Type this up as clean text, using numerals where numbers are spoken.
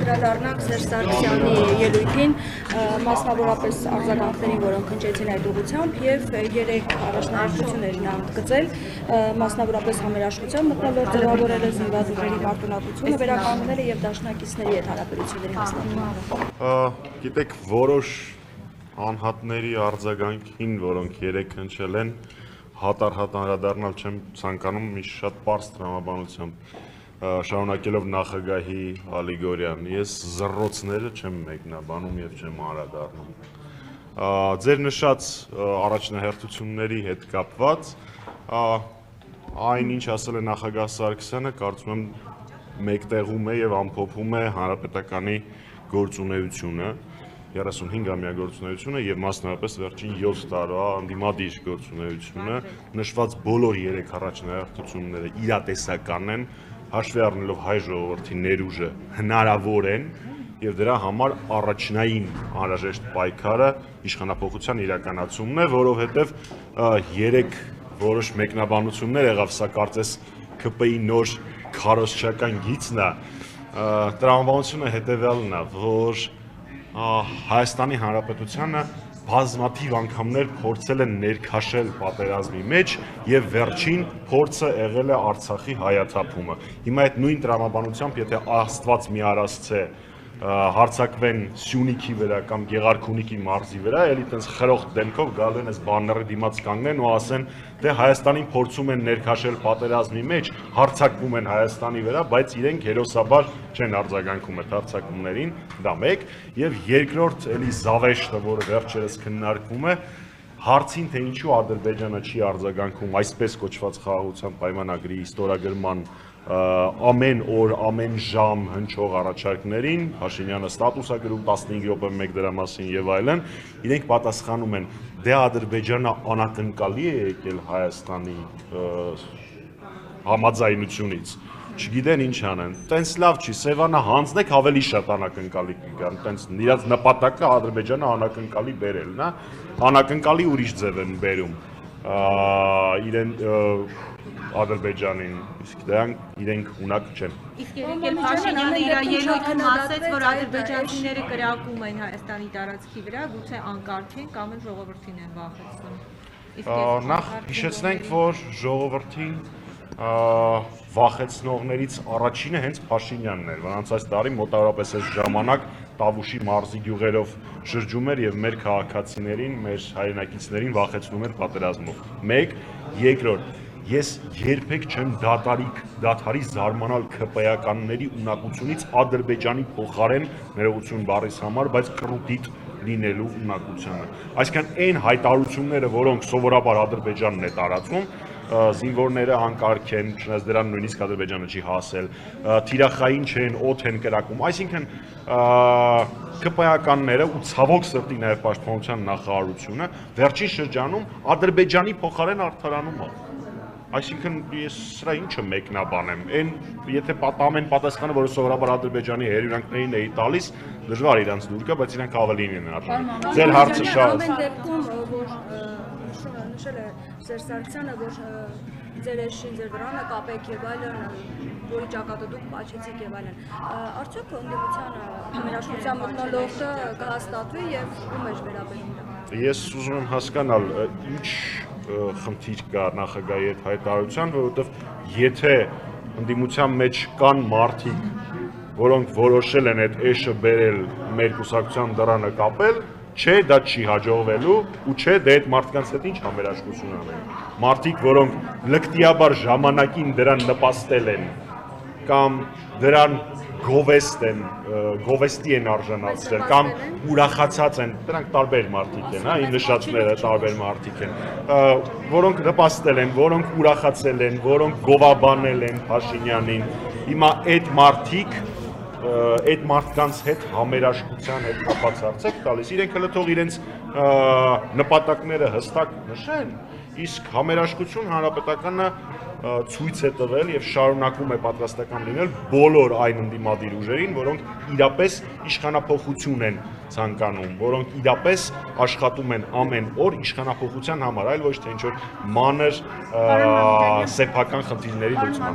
Վերադառնանք Սերժ Սարգսյանի ելույթին, մասնավորապես արձագանքներին, որոնք հնչեցին այդ ուղղությամբ, եւ 3 առաջնահերթություններ նա ընդգծել, մասնավորապես համերաշխության մթնոլորտ ձևավորելը, զինված ուժերի մարտունակությունը վերականգնելը եւ դաշնակիցների հետ հարաբերությունների հաստատումը։ Գիտեք, որոշ անհատների արձագանքին, որոնք 3 հնչել են, հատառհատ անդրադառնալ չեմ ցանկանում, մի շատ պարզ տրամաբանությամբ շարունակելով նախագահի ալեգորիան, ես զռռոցները չեմ մեկնաբանում եւ չեմ անդրադառնում։ Ձեր նշած առաջնահերթությունների հետ կապված այն ինչ ասել է նախագահ Սարգսյանը, կարծում եմ մեկտեղում է եւ ամփոփում է հանրապետականի գործունեությունը, 35-ամյա գործունեությունը եւ մասնավորապես վերջին 7 տարվա ընդդիմադիր գործունեությունը, նշված բոլոր 3 առաջնահերթությունները իրատեսական են, հաշվի առնելով հայ ժողովրդի ներուժը հնարավոր են եւ դրա համար առաջնային անհրաժեշտ պայքարը իշխանապողության իրականացումն է, որովհետեւ 3 որոշ մեկնաբանություններ եղավ, սա կարծես ԿՊ-ի նոր քարոզչական գիծն է, տրամաբանությունը հետեւյալն է, որ Հայաստանի Հանրապետությանը բազմաթիվ անգամներ փորձել են ներքաշել պատերազմի մեջ եւ վերջին փորձը եղել է Արցախի հայաթափումը։ Հիմա այդ նույն տրամաբանությամբ, եթե Աստված մի արասցե հարցակվեն Սյունիքի վրա կամ Գեղարքունիքի մարզի վրա, էլի տենց խրոխտ դեմքով գալու են այս բանների դիմաց կանգնեն ու ասեն, թե Հայաստանին փորձում են ներքաշել պատերազմի մեջ, հարձակվում են Հայաստանի վրա, բայց իրենք հերոսաբար չեն արձագանքում այդ հարձակումներին, դա մեկ, եւ երկրորդ էլի զավեշտը, որը վերջերս քննարկվում է, հարցին թե ինչու Ադրբեջանը չի արձագանքում այսպես կոչված խաղաղության պայմանագրի ստորագրման ամեն օր, ամեն ժամ հնչող առաջարկներին, Փաշինյանը ստատուս է գրում 15 րոպե մեկ դրա մասին եւ այլն, իրենք պատասխանում են, դե Ադրբեջանը անակնկալի է եկել Հայաստանի համաձայնությունից, չգիտեն ինչ անեն, տենց լավ չի, Սևանը հանձնեք ավելի շատ անակնկալի կգան, տենց իրաց նպատակը Ադրբեջանը անակնկալի բերելն է, անակնկալի ուրիշ ձև են բերում իրեն Ադրբեջանին, իսկ դրանք իրենք ունակ չեն։ Իսկ եկել Փաշինյանը իր ելույթում ասաց, որ ադրբեջանցիները կրակում են Հայաստանի տարածքի վրա, գուցե անկարգ են կամ էլ ժողովրդին են վախեցնում։ Նախ հիշեցնենք, որ ժողովրդին վախեցնողներից առաջինը հենց Փաշինյանն էր, որոնց այս տարի մոտավորապես այս ժամանակ Տավուշի մարզի գյուղերով շրջում էր եւ մեր քաղաքացիներին, մեր հայրենակիցներին վախեցնում էր պատերազմով։ Մեկ, երկրորդ, ես երբեք չեմ դադարի զարմանալ ԿՊ-ականների ունակությունից Ադրբեջանի փոխարեն ներողություն բառիս համար, բայց կռուտիտ լինելու ունակությանը։ Այսինքն այն հայտարարությունները, որոնք սովորաբար Ադրբեջանն է տարածում, զինվորները անկարգ են, չնայած դրան նույնիսկ Ադրբեջանը չի հասել, թիրախային չեն, օդ են կրակում, այսինքն ԿՊ-ականները ու ցավոք սրտի նաև պաշտպանության նախարարությունը վերջին շրջանում Ադրբեջանի փոխարեն արդարանում է։ Այսինքն ես սրա ինչը մեկնաբանեմ, այն եթե ամեն պատասխանը, որը սովորաբար Ադրբեջանի հերյուրանքներին էի տալիս, դժվար իրանց դուր գա, բայց իրանք ավելին են արժանի։ Ձեր հարցը շատ։ Ամեն դեպքում, որ նշել է Սերժ Սարգսյանը, որ ձեր էշին, ձեր վրանը կապեք եւ այլն, որի ճակատը դուք պաչեցիք եւ այլն։ Արդյոք ընդդիմության համերաշխության մթնոլորտը կհաստատվի եւ ում է վերաբերում դա։ Ես ուզում եմ հասկանալ, ինչ խնդիր կա նախագահի այդ հայտարարության, որովհետև եթե ընդդիմության մեջ կան մարդիկ, որոնք որոշել են այդ էշը բերել մեր կուսակցության դռանը կապել, չէ, դա չի հաջողվելու ու չէ, դե այդ մարդկանց հետ ինչ համերաշխություն անեն։ Մարդիկ, որոնք լկտիաբար ժամանակին դրան նպաստել են կամ դրան գովեստի են արժանացրել կամ ուրախացած են, դրանք տարբեր մարդիկ են, իմ նշածները տարբեր մարդիկ են, որոնք նպաստել են, որոնք ուրախացել են, որոնք գովաբանել են Փաշինյանին, հիմա այդ մարդիկ այդ մարդկանց հետ համերաշխության հետ կապված հարցեր տալիս, իրենք հələ թող իրենց նպատակները հստակ նշեն, իսկ համերաշխություն հանրապետականը ցույց է տվել եւ շարունակում է պատրաստական լինել բոլոր այն ընդդիմադիր ուժերին, որոնք իրապես իշխանափոխություն են ցանկանում, որոնք իրապես աշխատում են ամեն օր իշխանափոխության համար, այլ ոչ թե ինչ որ մանր սեփական խնդիրների լուծման։